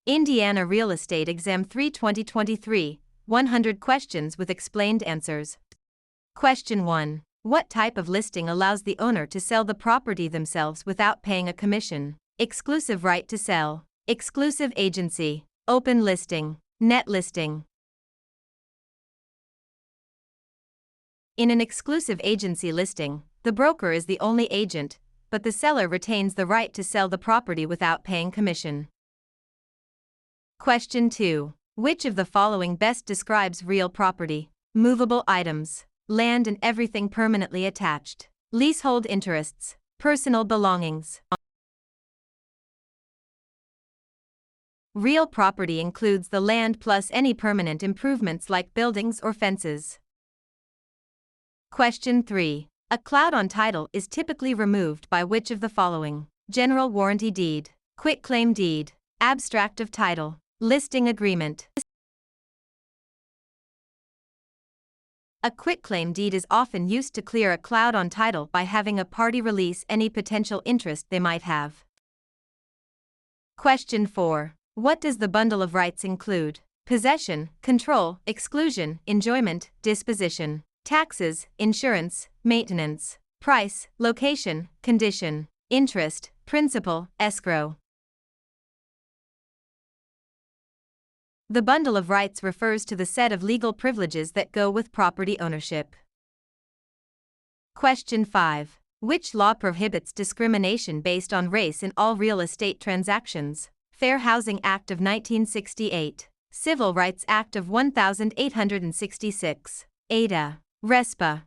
Indiana Real Estate Exam 3 2023, 100 questions with explained answers. Question 1. What type of listing allows the owner to sell the property themselves without paying a commission? Exclusive right to sell, exclusive agency, open listing, net listing. In an exclusive agency listing, the broker is the only agent, but the seller retains the right to sell the property without paying commission. Question 2. Which of the following best describes real property? Movable items, land and everything permanently attached, leasehold interests, personal belongings. Real property includes the land plus any permanent improvements like buildings or fences. Question 3. A cloud on title is typically removed by which of the following? General warranty deed, quitclaim deed, abstract of title, listing agreement. A quitclaim deed is often used to clear a cloud on title by having a party release any potential interest they might have. Question 4. What does the bundle of rights include? Possession, control, exclusion, enjoyment, disposition, taxes, insurance, maintenance, price, location, condition, interest, principal, escrow. The bundle of rights refers to the set of legal privileges that go with property ownership. Question 5. Which law prohibits discrimination based on race in all real estate transactions? Fair Housing Act of 1968, Civil Rights Act of 1866, Ada. RESPA.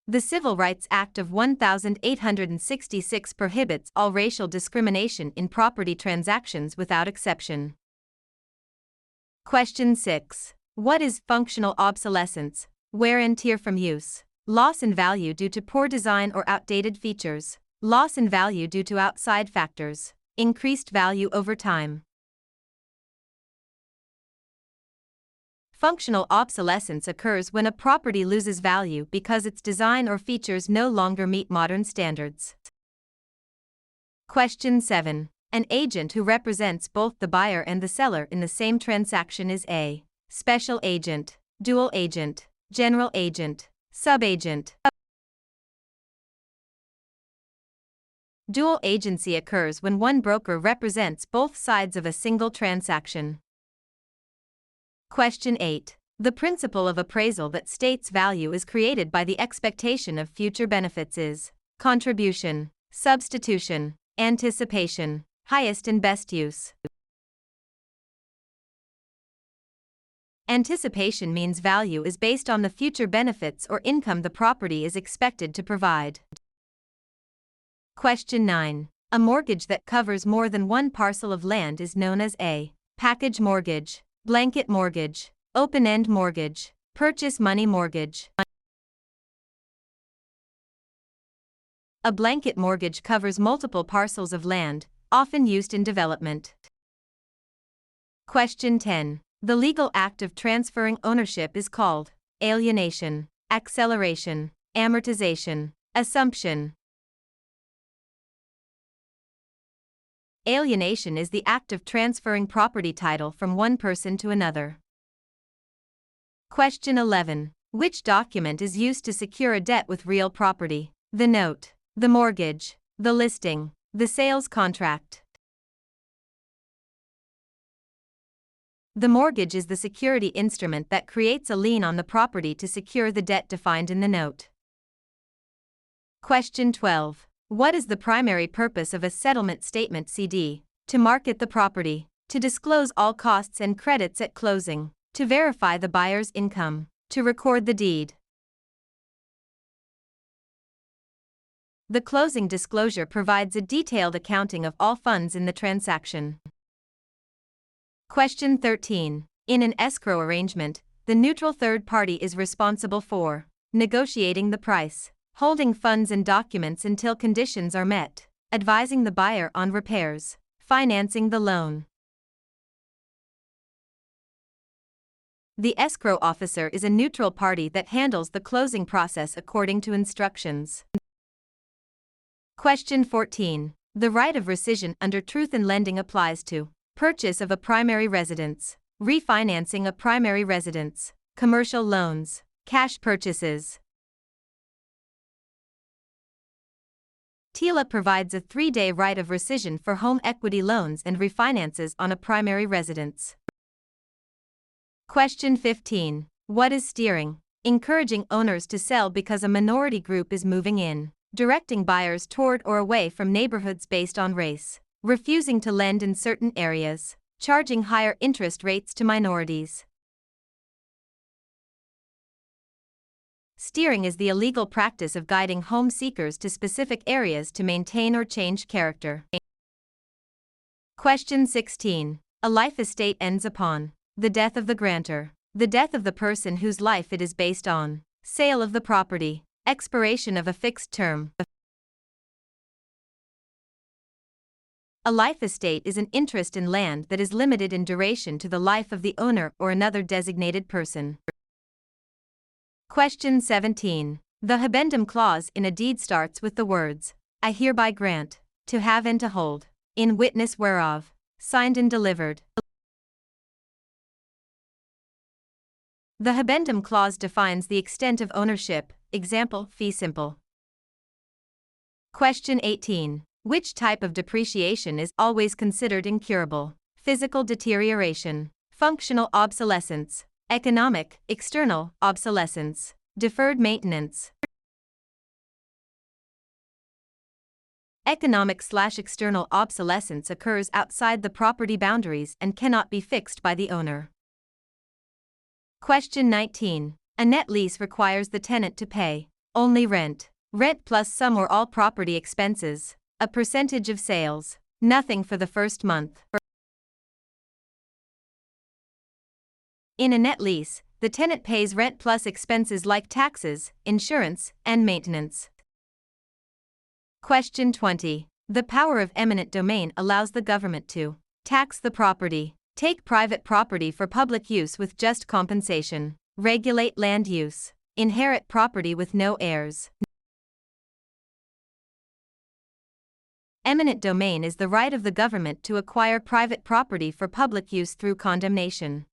The Civil Rights Act of 1866 prohibits all racial discrimination in property transactions without exception. Question 6. What is functional obsolescence? Wear and tear from use, loss in value due to poor design or outdated features, loss in value due to outside factors, increased value over time. Functional obsolescence occurs when a property loses value because its design or features no longer meet modern standards. Question 7. An agent who represents both the buyer and the seller in the same transaction is a special agent, dual agent, general agent, subagent. Dual agency occurs when one broker represents both sides of a single transaction. Question 8. The principle of appraisal that states value is created by the expectation of future benefits is contribution, substitution, anticipation, highest and best use. Anticipation means value is based on the future benefits or income the property is expected to provide. Question 9. A mortgage that covers more than one parcel of land is known as a package mortgage, blanket mortgage, open-end mortgage, purchase money mortgage. A blanket mortgage covers multiple parcels of land, often used in development. Question 10. The legal act of transferring ownership is called alienation, acceleration, amortization, assumption. Alienation is the act of transferring property title from one person to another. Question 11. Which document is used to secure a debt with real property? The note, the mortgage, the listing, the sales contract. The mortgage is the security instrument that creates a lien on the property to secure the debt defined in the note. Question 12. What is the primary purpose of a settlement statement CD? To market the property, to disclose all costs and credits at closing, to verify the buyer's income, to record the deed. The closing disclosure provides a detailed accounting of all funds in the transaction. Question 13. In an escrow arrangement, the neutral third party is responsible for negotiating the price, holding funds and documents until conditions are met, advising the buyer on repairs, financing the loan. The escrow officer is a neutral party that handles the closing process according to instructions. Question 14. The right of rescission under truth in lending applies to purchase of a primary residence, refinancing a primary residence, commercial loans, cash purchases. TILA provides a 3-day right of rescission for home equity loans and refinances on a primary residence. Question 15. What is steering? Encouraging owners to sell because a minority group is moving in. Directing buyers toward or away from neighborhoods based on race. Refusing to lend in certain areas. Charging higher interest rates to minorities. Steering is the illegal practice of guiding home seekers to specific areas to maintain or change character. Question 16. A life estate ends upon the death of the grantor, the death of the person whose life it is based on, sale of the property, expiration of a fixed term. A life estate is an interest in land that is limited in duration to the life of the owner or another designated person. Question 17. The habendum clause in a deed starts with the words, I hereby grant, to have and to hold, in witness whereof, signed and delivered. The habendum clause defines the extent of ownership, example, fee simple. Question 18. Which type of depreciation is always considered incurable? Physical deterioration, functional obsolescence, economic, external, obsolescence, deferred maintenance. Economic/external obsolescence occurs outside the property boundaries and cannot be fixed by the owner. Question 19. A net lease requires the tenant to pay only rent. Rent plus some or all property expenses. A percentage of sales. Nothing for the first month. In a net lease, the tenant pays rent plus expenses like taxes, insurance, and maintenance. Question 20. The power of eminent domain allows the government to tax the property, take private property for public use with just compensation, regulate land use, inherit property with no heirs. Eminent domain is the right of the government to acquire private property for public use through condemnation.